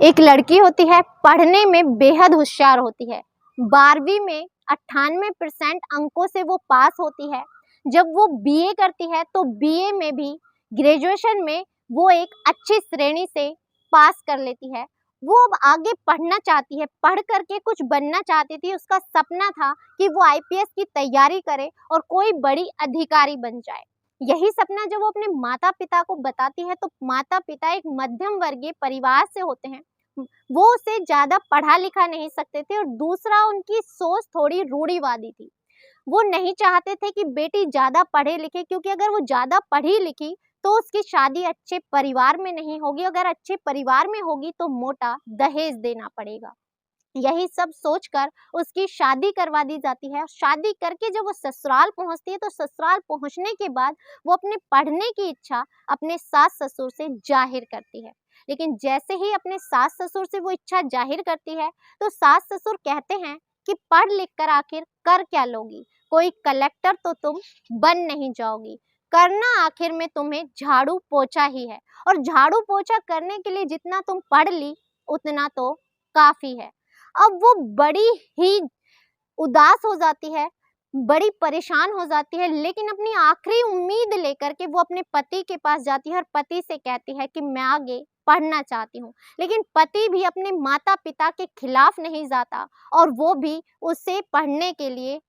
एक लड़की होती है, पढ़ने में बेहद होशियार होती है। 12वीं में 98% अंकों से वो पास होती है। जब वो बीए करती है तो बीए में भी ग्रेजुएशन में वो एक अच्छी श्रेणी से पास कर लेती है। वो अब आगे पढ़ना चाहती है, पढ़ करके कुछ बनना चाहती थी। उसका सपना था कि वो आईपीएस की तैयारी करे और कोई बड़ी अधिकारी बन जाए। यही सपना जब वो अपने माता पिता को बताती है तो माता पिता एक मध्यम वर्गीय परिवार से होते हैं। वो उसे ज्यादा पढ़ा लिखा नहीं सकते थे और दूसरा उनकी सोच थोड़ी रूढ़िवादी थी। वो नहीं चाहते थे कि बेटी ज्यादा पढ़े लिखे, क्योंकि अगर वो ज्यादा पढ़ी लिखी तो उसकी शादी अच्छे परिवार में नहीं होगी। अगर अच्छे परिवार में होगी तो मोटा दहेज देना पड़ेगा। यही सब सोचकर उसकी शादी करवा दी जाती है। शादी करके जब वो ससुराल पहुंचती है तो ससुराल पहुंचने के बाद वो अपने पढ़ने की इच्छा अपने सास ससुर से जाहिर करती है। लेकिन जैसे ही अपने सास ससुर से वो इच्छा जाहिर करती है तो सास ससुर कहते हैं कि पढ़ लिख कर आखिर कर क्या लोगी, कोई कलेक्टर तो तुम बन नहीं जाओगी, करना आखिर में तुम्हें झाड़ू पोछा ही है, और झाड़ू पोछा करने के लिए जितना तुम पढ़ ली उतना तो काफी है। अब वो बड़ी ही उदास हो जाती है, बड़ी परेशान हो जाती है, लेकिन अपनी आखिरी उम्मीद लेकर के वो अपने पति के पास जाती है और पति से कहती है कि मैं आगे पढ़ना चाहती हूँ। लेकिन पति भी अपने माता पिता के खिलाफ नहीं जाता और वो भी उसे पढ़ने के लिए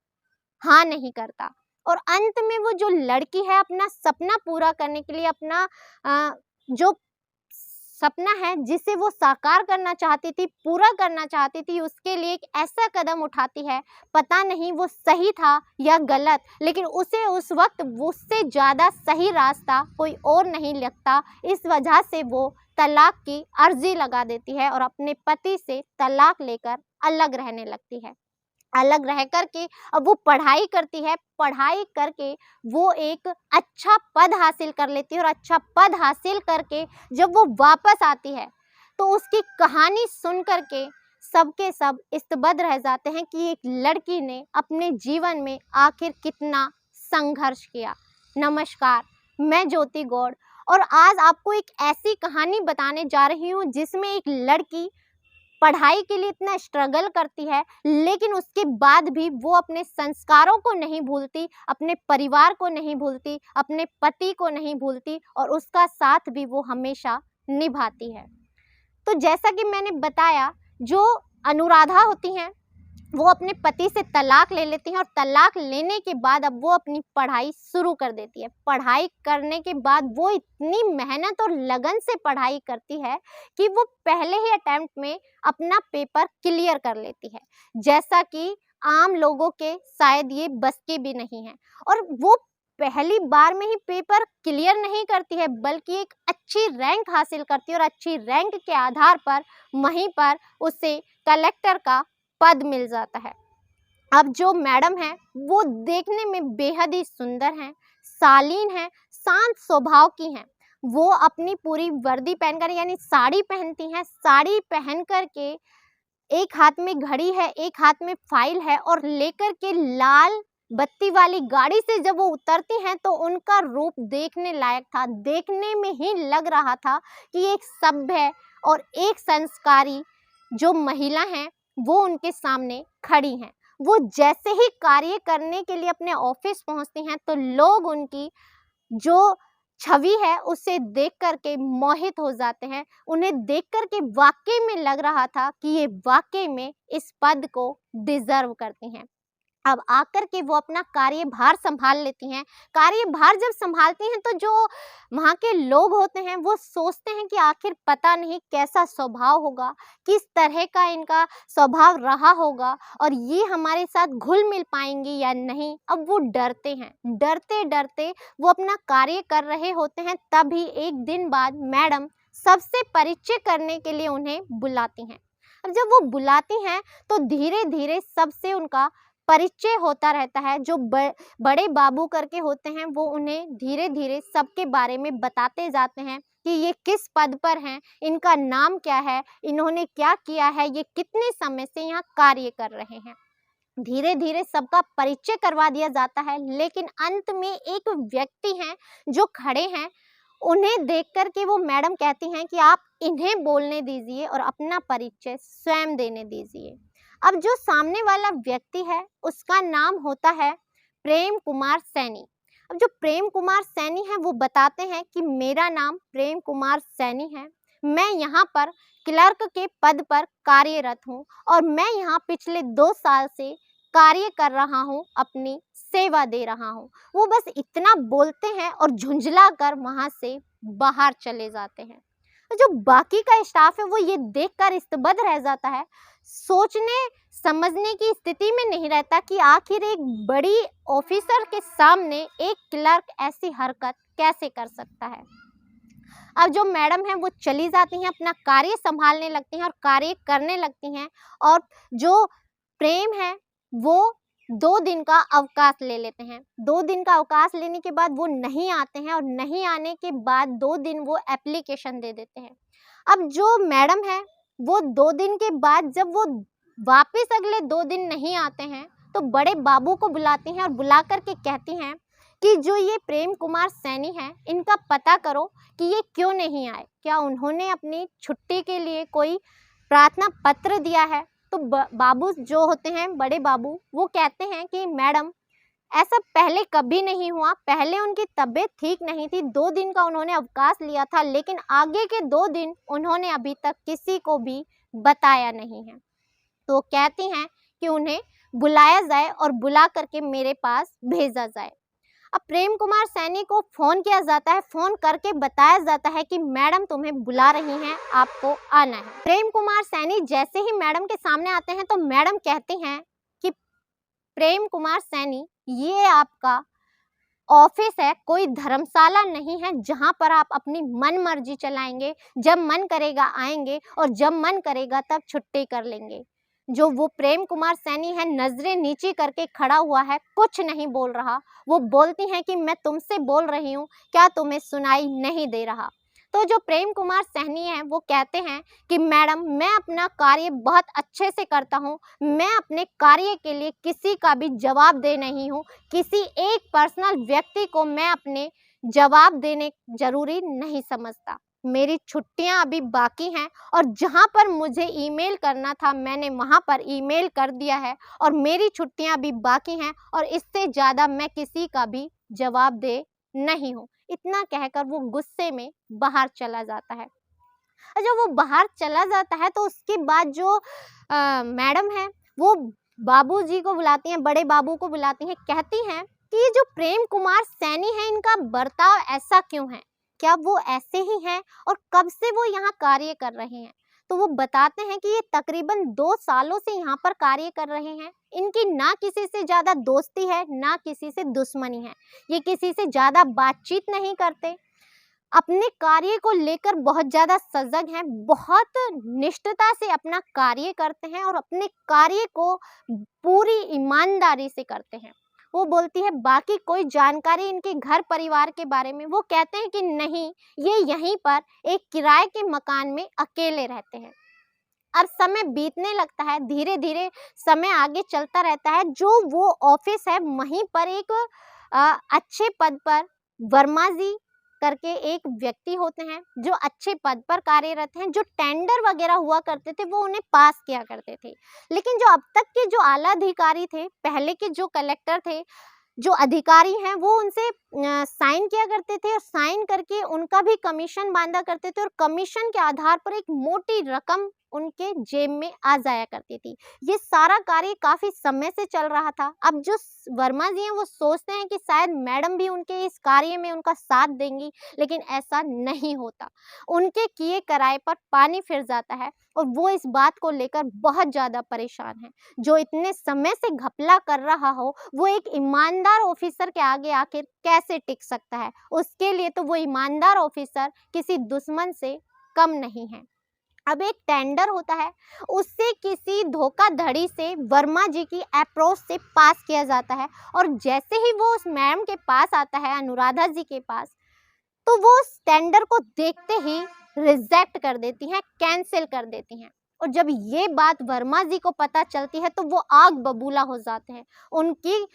हाँ नहीं करता। और अंत में वो जो लड़की है अपना सपना पूरा करने के लिए, अपना जो सपना है जिसे वो साकार करना चाहती थी, पूरा करना चाहती थी, उसके लिए एक ऐसा कदम उठाती है। पता नहीं वो सही था या गलत, लेकिन उसे उस वक्त उससे ज़्यादा सही रास्ता कोई और नहीं लगता। इस वजह से वो तलाक की अर्जी लगा देती है और अपने पति से तलाक लेकर अलग रहने लगती है। अलग रह कर के अब वो पढ़ाई करती है। पढ़ाई करके वो एक अच्छा पद हासिल कर लेती है और अच्छा पद हासिल करके जब वो वापस आती है तो उसकी कहानी सुन करके सबके सब स्तब्ध रह जाते हैं कि एक लड़की ने अपने जीवन में आखिर कितना संघर्ष किया। नमस्कार, मैं ज्योति गौड़ और आज आपको एक ऐसी कहानी बताने जा रही हूँ जिसमें एक लड़की पढ़ाई के लिए इतना स्ट्रगल करती है, लेकिन उसके बाद भी वो अपने संस्कारों को नहीं भूलती, अपने परिवार को नहीं भूलती, अपने पति को नहीं भूलती और उसका साथ भी वो हमेशा निभाती है। तो जैसा कि मैंने बताया, जो अनुराधा होती हैं वो अपने पति से तलाक ले लेती हैं और तलाक लेने के बाद अब वो अपनी पढ़ाई शुरू कर देती है। पढ़ाई करने के बाद वो इतनी मेहनत और लगन से पढ़ाई करती है कि वो पहले ही अटेम्प्ट में अपना पेपर क्लियर कर लेती है, जैसा कि आम लोगों के शायद ये बस की भी नहीं है। और वो पहली बार में ही पेपर क्लियर नहीं करती है, बल्कि एक अच्छी रैंक हासिल करती है और अच्छी रैंक के आधार पर वहीं पर उसे कलेक्टर का पद मिल जाता है। अब जो मैडम है वो देखने में बेहद ही सुंदर हैं, शालीन हैं, शांत स्वभाव की हैं। वो अपनी पूरी वर्दी पहनकर यानी साड़ी पहनती हैं। साड़ी पहन कर के एक हाथ में घड़ी है, एक हाथ में फाइल है और लेकर के लाल बत्ती वाली गाड़ी से जब वो उतरती हैं तो उनका रूप देखने लायक था। देखने में ही लग रहा था कि एक सभ्य और एक संस्कारी जो महिला हैं वो उनके सामने खड़ी हैं। वो जैसे ही कार्य करने के लिए अपने ऑफिस पहुंचती हैं तो लोग उनकी जो छवि है उसे देख करके मोहित हो जाते हैं। उन्हें देख करके वाकई में लग रहा था कि ये वाकई में इस पद को डिजर्व करती हैं। अब आकर के वो अपना कार्यभार संभाल लेती हैं। कार्यभार जब संभालती हैं तो जो वहाँ के लोग होते हैं वो सोचते हैं कि आखिर पता नहीं कैसा स्वभाव होगा, किस तरह का इनका स्वभाव रहा होगा और ये हमारे साथ घुल मिल पाएंगे या नहीं। अब वो डरते हैं, डरते डरते वो अपना कार्य कर रहे होते हैं। तभी एक दिन बाद मैडम सबसे परिचय करने के लिए उन्हें बुलाती हैं। अब जब वो बुलाती हैं तो धीरे धीरे सबसे उनका परिचय होता रहता है। जो बड़े बाबू करके होते हैं वो उन्हें धीरे धीरे सबके बारे में बताते जाते हैं कि ये किस पद पर हैं, इनका नाम क्या है, इन्होंने क्या किया है, ये कितने समय से यहाँ कार्य कर रहे हैं। धीरे धीरे सबका परिचय करवा दिया जाता है। लेकिन अंत में एक व्यक्ति हैं जो खड़े हैं, उन्हें देख कर के वो मैडम कहती हैं कि आप इन्हें बोलने दीजिए और अपना परिचय स्वयं देने दीजिए। अब जो सामने वाला व्यक्ति है उसका नाम होता है प्रेम कुमार सैनी। अब जो प्रेम कुमार सैनी है वो बताते हैं कि मेरा नाम प्रेम कुमार सैनी है, मैं यहाँ पर क्लर्क के पद पर कार्यरत हूँ और मैं यहाँ पिछले 2 साल से कार्य कर रहा हूँ, अपनी सेवा दे रहा हूँ। वो बस इतना बोलते हैं और झुंझला कर वहाँ से बाहर चले जाते हैं। जो बाकी का स्टाफ है वो ये देखकर स्तब्ध रह जाता है, सोचने समझने की स्थिति में नहीं रहता कि आखिर एक बड़ी ऑफिसर के सामने एक क्लर्क ऐसी हरकत कैसे कर सकता है। अब जो मैडम है वो चली जाती हैं, अपना कार्य संभालने लगती हैं और कार्य करने लगती हैं और जो प्रेम है वो 2 दिन का अवकाश ले लेते हैं। 2 दिन का अवकाश लेने के बाद वो नहीं आते हैं और नहीं आने के बाद 2 दिन वो एप्लीकेशन दे देते हैं। अब जो मैडम है वो 2 दिन के बाद जब वो वापस अगले 2 दिन नहीं आते हैं तो बड़े बाबू को बुलाती हैं और बुला कर के कहती हैं कि जो ये प्रेम कुमार सैनी हैं इनका पता करो कि ये क्यों नहीं आए, क्या उन्होंने अपनी छुट्टी के लिए कोई प्रार्थना पत्र दिया है। तो बाबू जो होते हैं बड़े बाबू वो कहते हैं कि मैडम ऐसा पहले कभी नहीं हुआ, पहले उनकी तबीयत ठीक नहीं थी, 2 दिन का उन्होंने अवकाश लिया था, लेकिन आगे के 2 दिन उन्होंने अभी तक किसी को भी बताया नहीं है। तो कहती हैं कि उन्हें बुलाया जाए और बुला करके मेरे पास भेजा जाए। अब प्रेम कुमार सैनी को फ़ोन किया जाता है, फ़ोन करके बताया जाता है कि मैडम तुम्हें बुला रही हैं, आपको आना है। प्रेम कुमार सैनी जैसे ही मैडम के सामने आते हैं तो मैडम कहती हैं कि प्रेम कुमार सैनी ये आपका ऑफिस है, कोई धर्मशाला नहीं है जहाँ पर आप अपनी मन मर्जी चलाएंगे, जब मन करेगा आएंगे और जब मन करेगा तब छुट्टी कर लेंगे। जो वो प्रेम कुमार सैनी है नजरें नीची करके खड़ा हुआ है, कुछ नहीं बोल रहा। वो बोलती हैं कि मैं तुमसे बोल रही हूँ, क्या तुम्हें सुनाई नहीं दे रहा। तो जो प्रेम कुमार सैनी है वो कहते हैं कि मैडम मैं अपना कार्य बहुत अच्छे से करता हूँ, मैं अपने कार्य के लिए किसी का भी जवाब दे नहीं हूँ, किसी एक पर्सनल व्यक्ति को मैं अपने जवाब देने जरूरी नहीं समझता। मेरी छुट्टियां अभी बाकी हैं और जहां पर मुझे ईमेल करना था मैंने वहां पर ईमेल कर दिया है और मेरी छुट्टियां अभी बाकी हैं और इससे ज़्यादा मैं किसी का भी जवाब दे नहीं हूँ। इतना कहकर वो गुस्से में बाहर चला जाता है। और जब वो बाहर चला जाता है तो उसके बाद जो मैडम है वो बाबूजी को बुलाती हैं, बड़े बाबू को बुलाती हैं, कहती हैं कि ये जो प्रेम कुमार सैनी है इनका बर्ताव ऐसा क्यों है, क्या वो ऐसे ही हैं और कब से वो यहाँ कार्य कर रहे हैं। तो वो बताते हैं कि ये तकरीबन 2 सालों से यहाँ पर कार्य कर रहे हैं। इनकी ना किसी से ज़्यादा दोस्ती है ना किसी से दुश्मनी है, ये किसी से ज़्यादा बातचीत नहीं करते, अपने कार्य को लेकर बहुत ज़्यादा सजग हैं, बहुत निष्ठता से अपना कार्य करते हैं और अपने कार्य को पूरी ईमानदारी से करते हैं। वो बोलती है बाकी कोई जानकारी इनके घर परिवार के बारे में, वो कहते हैं कि नहीं, ये यहीं पर एक किराए के मकान में अकेले रहते हैं। अब समय बीतने लगता है, धीरे धीरे समय आगे चलता रहता है। जो वो ऑफिस है वहीं पर एक अच्छे पद पर वर्मा जी करके एक व्यक्ति होते हैं जो अच्छे पद पर कार्यरत हैं, जो टेंडर वगैरह हुआ करते थे वो उन्हें पास किया करते थे। लेकिन जो अब तक के जो आला अधिकारी थे, पहले के जो कलेक्टर थे, जो अधिकारी हैं वो उनसे साइन किया करते थे और साइन करके उनका भी कमीशन बांधा करते थे और कमीशन के आधार पर एक मोटी रकम उनके जेब में आ जाया करती थी। ये सारा कार्य काफ़ी समय से चल रहा था। अब जो वर्मा जी हैं वो सोचते हैं कि शायद मैडम भी उनके इस कार्य में उनका साथ देंगी, लेकिन ऐसा नहीं होता। उनके किए कराए पर पानी फिर जाता है और वो इस बात को लेकर बहुत ज़्यादा परेशान है। जो इतने समय से घपला कर रहा हो वो एक ईमानदार ऑफिसर के आगे आखिर कैसे टिक सकता है। उसके लिए तो वो ईमानदार ऑफिसर किसी दुश्मन से कम नहीं है। अब एक टेंडर होता है, उससे किसी धोखाधड़ी से वर्मा जी की अप्रोच से पास किया जाता है और जैसे ही वो उस मैम के पास आता है, अनुराधा जी के पास, तो वो उस टेंडर को देखते ही रिजेक्ट कर देती हैं, कैंसिल कर देती हैं। और जब ये बात वर्मा जी को पता चलती है तो वो आग बबूला हो जाते हैं। उनकी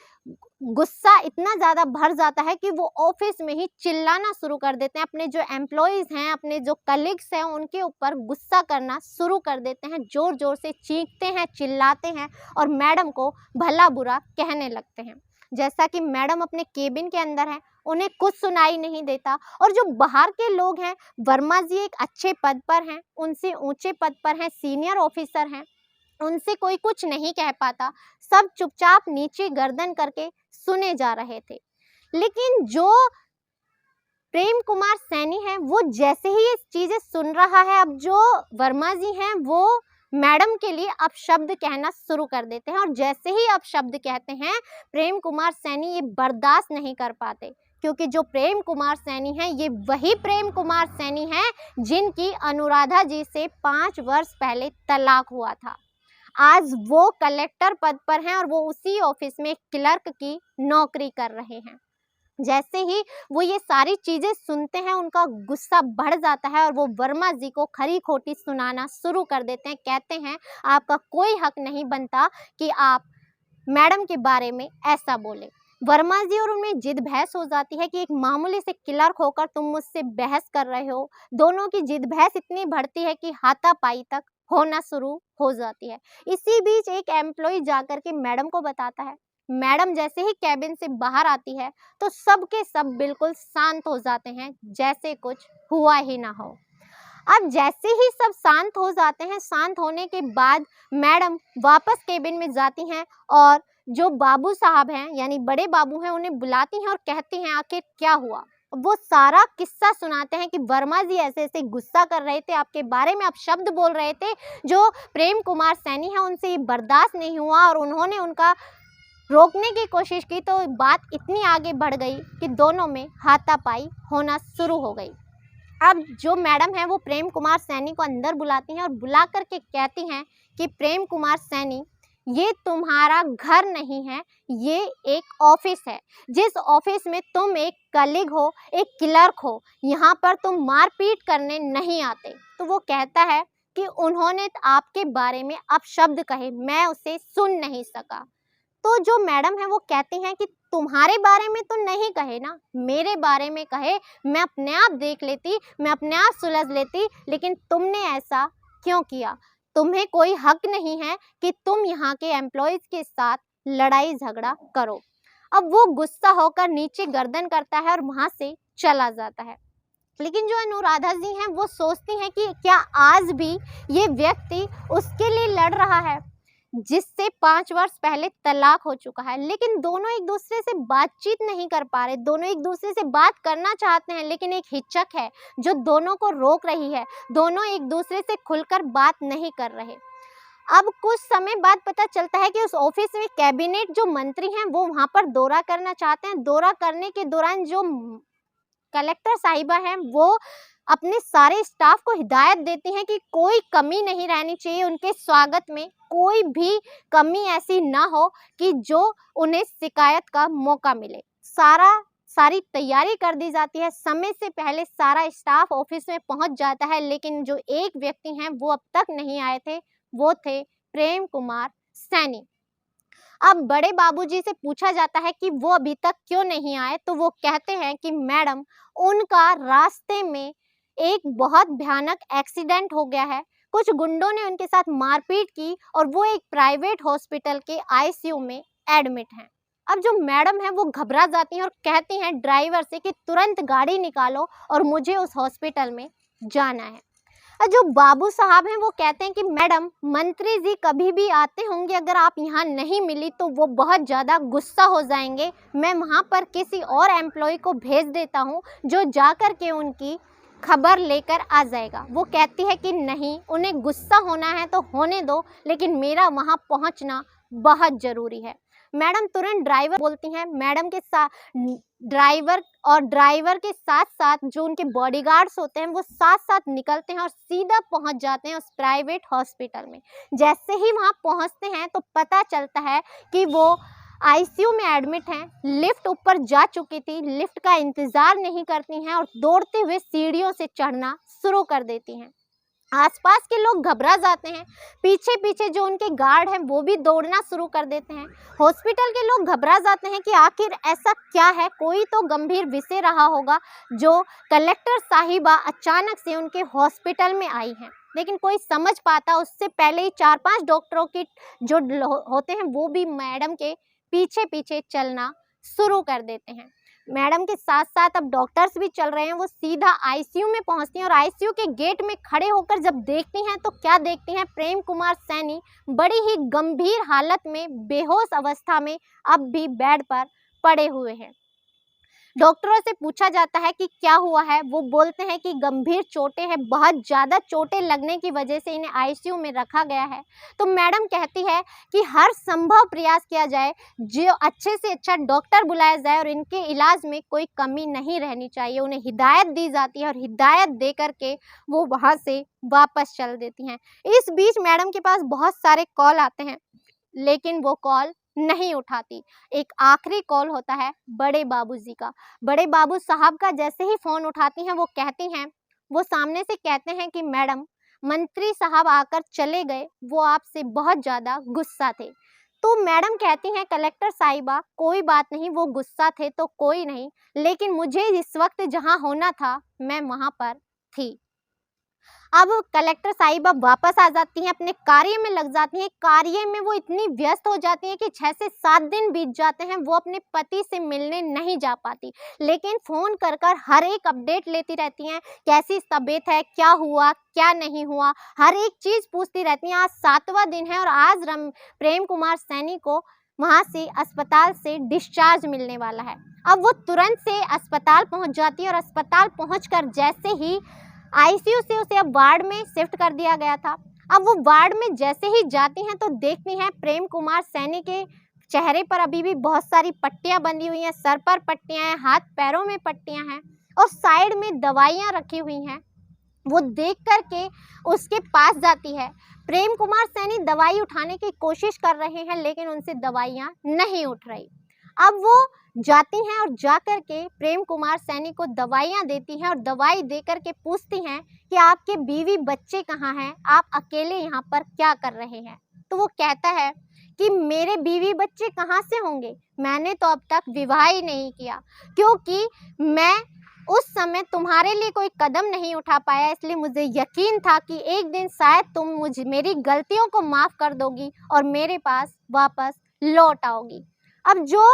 गुस्सा इतना ज़्यादा भर जाता है कि वो ऑफिस में ही चिल्लाना शुरू कर देते हैं। अपने जो एम्प्लॉयज़ हैं, अपने जो कलीग्स हैं, उनके ऊपर गुस्सा करना शुरू कर देते हैं। ज़ोर ज़ोर से चीखते हैं, चिल्लाते हैं और मैडम को भला बुरा कहने लगते हैं। जैसा कि मैडम अपने केबिन के अंदर हैं, उन्हें कुछ सुनाई नहीं देता और जो बाहर के लोग हैं, वर्मा जी एक अच्छे पद पर हैं, उनसे ऊंचे पद पर हैं, सीनियर ऑफिसर हैं, उनसे कोई कुछ नहीं कह पाता। सब चुपचाप नीचे गर्दन करके सुने जा रहे थे। लेकिन जो प्रेम कुमार सैनी है, वो जैसे ही ये चीज़ें सुन रहा है, अब जो वर्मा जी हैं वो मैडम के लिए अपशब्द कहना शुरू कर देते हैं और जैसे ही अपशब्द कहते हैं, प्रेम कुमार सैनी ये बर्दाश्त नहीं कर पाते, क्योंकि जो प्रेम कुमार सैनी हैं, ये वही प्रेम कुमार सैनी हैं जिनकी अनुराधा जी से 5 वर्ष पहले तलाक हुआ था। आज वो कलेक्टर पद पर हैं और वो उसी ऑफिस में क्लर्क की नौकरी कर रहे हैं। जैसे ही वो ये सारी चीज़ें सुनते हैं, उनका गुस्सा बढ़ जाता है और वो वर्मा जी को खरी खोटी सुनाना शुरू कर देते हैं। कहते हैं, आपका कोई हक नहीं बनता कि आप मैडम के बारे में ऐसा बोले। वर्मा जी और उनमें जिद बहस हो जाती है कि एक मामूली से क्लर्क होकर तुम मुझसे बहस कर रहे हो। दोनों की जिद बहस इतनी बढ़ती है कि हाथापाई तक होना शुरू हो जाती है। इसी बीच एक एम्प्लॉय जाकर के मैडम को बताता है। मैडम जैसे ही कैबिन से बाहर आती है तो सब के सब बिल्कुल शांत हो जाते हैं, जैसे कुछ हुआ ही ना हो। अब जैसे ही सब शांत हो जाते हैं, शांत होने के बाद मैडम वापस केबिन में जाती हैं और जो बाबू साहब हैं, यानी बड़े बाबू हैं, उन्हें बुलाती हैं और कहती हैं आखिर क्या हुआ। वो सारा किस्सा सुनाते हैं कि वर्मा जी ऐसे ऐसे गुस्सा कर रहे थे, आपके बारे में आप शब्द बोल रहे थे, जो प्रेम कुमार सैनी है उनसे ये बर्दाश्त नहीं हुआ और उन्होंने उनका रोकने की कोशिश की तो बात इतनी आगे बढ़ गई कि दोनों में हाथापाई होना शुरू हो गई। अब जो मैडम है वो प्रेम कुमार सैनी को अंदर बुलाती हैं और बुला करके कहती हैं कि प्रेम कुमार सैनी, ये तुम्हारा घर नहीं है, ये एक ऑफिस है। जिस ऑफिस में तुम एक कलीग हो, एक क्लर्क हो, यहाँ पर तुम मारपीट करने नहीं आते। तो वो कहता है कि उन्होंने आपके बारे में अपशब्द कहे, मैं उसे सुन नहीं सका। तो जो मैडम है वो कहती हैं कि तुम्हारे बारे में तो नहीं कहे ना, मेरे बारे में कहे, मैं अपने आप देख लेती, मैं अपने आप सुलझ लेती, लेकिन तुमने ऐसा क्यों किया? तुम्हें कोई हक नहीं है कि तुम यहाँ के एम्प्लॉयज़ के साथ लड़ाई झगड़ा करो। अब वो गुस्सा होकर नीचे गर्दन करता है और वहाँ से चला जाता है। लेकिन जो अनुराधा जी हैं वो सोचती हैं कि क्या आज भी ये व्यक्ति उसके लिए लड़ रहा है जिससे 5 वर्ष पहले तलाक हो चुका है। लेकिन दोनों एक दूसरे से बातचीत नहीं कर पा रहे, दोनों एक दूसरे से बात करना चाहते हैं, लेकिन एक हिचक है जो दोनों को रोक रही है। दोनों एक दूसरे से खुलकर बात नहीं कर रहे। अब कुछ समय बाद पता चलता है कि उस ऑफिस में कैबिनेट जो मंत्री हैं वो वहाँ पर दौरा करना चाहते हैं। दौरा करने के दौरान जो कलेक्टर साहिबा हैं वो अपने सारे स्टाफ को हिदायत देती हैं कि कोई कमी नहीं रहनी चाहिए, उनके स्वागत में कोई भी कमी ऐसी ना हो कि जो उन्हें शिकायत का मौका मिले। सारी तैयारी कर दी जाती है, समय से पहले सारा स्टाफ ऑफिस में पहुंच जाता है, लेकिन जो एक व्यक्ति हैं वो अब तक नहीं आए थे, वो थे प्रेम कुमार सैनी। अब बड़े बाबूजी से पूछा जाता है कि वो अभी तक क्यों नहीं आए, तो वो कहते हैं कि मैडम, उनका रास्ते में एक बहुत भयानक एक्सीडेंट हो गया है, कुछ गुंडों ने उनके साथ मारपीट की और वो एक प्राइवेट हॉस्पिटल के आईसीयू में एडमिट हैं। अब जो मैडम है वो घबरा जाती हैं और कहती हैं ड्राइवर से कि तुरंत गाड़ी निकालो और मुझे उस हॉस्पिटल में जाना है। जो बाबू साहब हैं वो कहते हैं कि मैडम, मंत्री जी कभी भी आते होंगे, अगर आप यहाँ नहीं मिली तो वो बहुत ज़्यादा गुस्सा हो जाएंगे, मैं वहाँ पर किसी और एम्प्लॉय को भेज देता हूँ जो जा कर के उनकी खबर लेकर आ जाएगा। वो कहती है कि नहीं, उन्हें गुस्सा होना है तो होने दो, लेकिन मेरा वहाँ पहुँचना बहुत ज़रूरी है। मैडम तुरंत ड्राइवर बोलती हैं, मैडम के साथ ड्राइवर के साथ साथ जो उनके बॉडीगार्ड्स होते हैं वो साथ साथ निकलते हैं और सीधा पहुंच जाते हैं उस प्राइवेट हॉस्पिटल में। जैसे ही वहां पहुंचते हैं तो पता चलता है कि वो आईसीयू में एडमिट हैं, लिफ्ट ऊपर जा चुकी थी, लिफ्ट का इंतज़ार नहीं करती हैं और दौड़ते हुए सीढ़ियों से चढ़ना शुरू कर देती हैं। आसपास के लोग घबरा जाते हैं, पीछे पीछे जो उनके गार्ड हैं वो भी दौड़ना शुरू कर देते हैं। हॉस्पिटल के लोग घबरा जाते हैं कि आखिर ऐसा क्या है, कोई तो गंभीर विषय रहा होगा जो कलेक्टर साहिबा अचानक से उनके हॉस्पिटल में आई हैं। लेकिन कोई समझ पाता उससे पहले ही 4-5 डॉक्टरों की जो होते हैं वो भी मैडम के पीछे पीछे चलना शुरू कर देते हैं। मैडम के साथ साथ अब डॉक्टर्स भी चल रहे हैं। वो सीधा आईसीयू में पहुंचती हैं और आईसीयू के गेट में खड़े होकर जब देखती हैं तो क्या देखती हैं, प्रेम कुमार सैनी बड़ी ही गंभीर हालत में बेहोश अवस्था में अब भी बेड पर पड़े हुए हैं। डॉक्टरों से पूछा जाता है कि क्या हुआ है, वो बोलते हैं कि गंभीर चोटें हैं, बहुत ज़्यादा चोटें लगने की वजह से इन्हें आईसीयू में रखा गया है। तो मैडम कहती है कि हर संभव प्रयास किया जाए, जो अच्छे से अच्छा डॉक्टर बुलाया जाए और इनके इलाज में कोई कमी नहीं रहनी चाहिए। उन्हें हिदायत दी जाती है और हिदायत दे करके वो वहाँ से वापस चल देती हैं। इस बीच मैडम के पास बहुत सारे कॉल आते हैं, लेकिन वो कॉल नहीं उठाती। एक आखिरी कॉल होता है बड़े बाबूजी का। बड़े बाबू साहब का जैसे ही फ़ोन उठाती हैं वो कहती हैं, वो सामने से कहते हैं कि मैडम, मंत्री साहब आकर चले गए, वो आपसे बहुत ज़्यादा गुस्सा थे। तो मैडम कहती हैं कलेक्टर साहिबा कोई बात नहीं, वो गुस्सा थे तो कोई नहीं, लेकिन मुझे इस वक्त जहाँ होना था मैं वहाँ पर थी। अब कलेक्टर साहिबा वापस आ जाती हैं, अपने कार्य में लग जाती हैं। कार्य में वो इतनी व्यस्त हो जाती हैं कि 6 से 7 दिन बीत जाते हैं, वो अपने पति से मिलने नहीं जा पाती। लेकिन फ़ोन कर कर हर एक अपडेट लेती रहती हैं, कैसी तबीयत है, क्या हुआ, क्या नहीं हुआ, हर एक चीज़ पूछती रहती हैं। आज 7वां दिन है और आज प्रेम कुमार सैनी को वहाँ से अस्पताल से डिस्चार्ज मिलने वाला है। अब वो तुरंत से अस्पताल पहुँच जाती है और अस्पताल पहुँचकर जैसे ही आईसीयू से उसे अब वार्ड में शिफ्ट कर दिया गया था। अब वो वार्ड में जैसे ही जाती हैं तो देखती हैं प्रेम कुमार सैनी के चेहरे पर अभी भी बहुत सारी पट्टियां बंधी हुई हैं, सर पर पट्टियां हैं, हाथ पैरों में पट्टियां हैं और साइड में दवाइयां रखी हुई हैं। वो देख कर के उसके पास जाती है। प्रेम कुमार सैनी दवाई उठाने की कोशिश कर रहे हैं, लेकिन उनसे दवाइयां नहीं उठ रही। अब वो जाती हैं और जा कर के प्रेम कुमार सैनी को दवाइयाँ देती हैं और दवाई दे कर के पूछती हैं कि आपके बीवी बच्चे कहाँ हैं, आप अकेले यहाँ पर क्या कर रहे हैं। तो वो कहता है कि मेरे बीवी बच्चे कहाँ से होंगे, मैंने तो अब तक विवाह ही नहीं किया, क्योंकि मैं उस समय तुम्हारे लिए कोई कदम नहीं उठा पाया, इसलिए मुझे यकीन था कि एक दिन शायद तुम मेरी गलतियों को माफ़ कर दोगी और मेरे पास वापस लौट आओगी। अब जो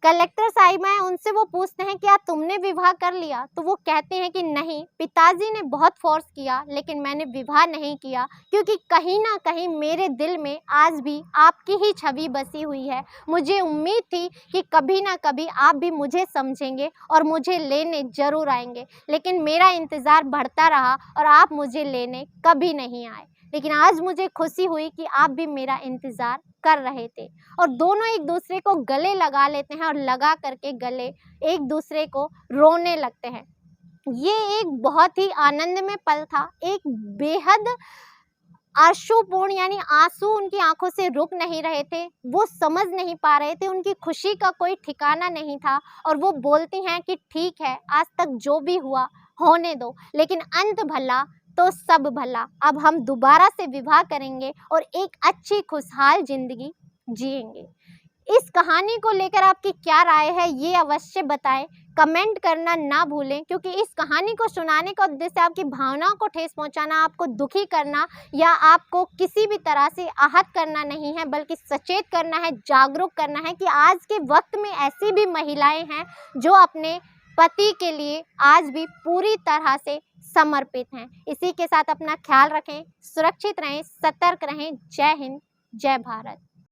कलेक्टर साहिबा हैं उनसे वो पूछते हैं क्या तुमने विवाह कर लिया, तो वो कहते हैं कि नहीं, पिताजी ने बहुत फोर्स किया लेकिन मैंने विवाह नहीं किया, क्योंकि कहीं ना कहीं मेरे दिल में आज भी आपकी ही छवि बसी हुई है। मुझे उम्मीद थी कि कभी ना कभी आप भी मुझे समझेंगे और मुझे लेने ज़रूर आएंगे, लेकिन मेरा इंतज़ार बढ़ता रहा और आप मुझे लेने कभी नहीं आए। लेकिन आज मुझे खुशी हुई कि आप भी मेरा इंतज़ार कर रहे थे और दोनों एक दूसरे को गले लगा लेते हैं और लगा करके गले एक दूसरे को रोने लगते हैं। ये एक बहुत ही आनंदमय पल था, एक बेहद आंसुपूर्ण, यानी आंसू उनकी आंखों से रुक नहीं रहे थे, वो समझ नहीं पा रहे थे, उनकी खुशी का कोई ठिकाना नहीं था और वो बोलती हैं कि ठीक है, आज तक जो भी हुआ होने दो, लेकिन अंत भला तो सब भला। अब हम दोबारा से विवाह करेंगे और एक अच्छी खुशहाल जिंदगी जिएंगे। इस कहानी को लेकर आपकी क्या राय है ये अवश्य बताएं, कमेंट करना ना भूलें, क्योंकि इस कहानी को सुनाने का उद्देश्य आपकी भावनाओं को ठेस पहुंचाना, आपको दुखी करना या आपको किसी भी तरह से आहत करना नहीं है, बल्कि सचेत करना है, जागरूक करना है कि आज के वक्त में ऐसी भी महिलाएं हैं जो अपने पति के लिए आज भी पूरी तरह से समर्पित हैं। इसी के साथ अपना ख्याल रखें, सुरक्षित रहें, सतर्क रहें। जय हिंद, जय भारत।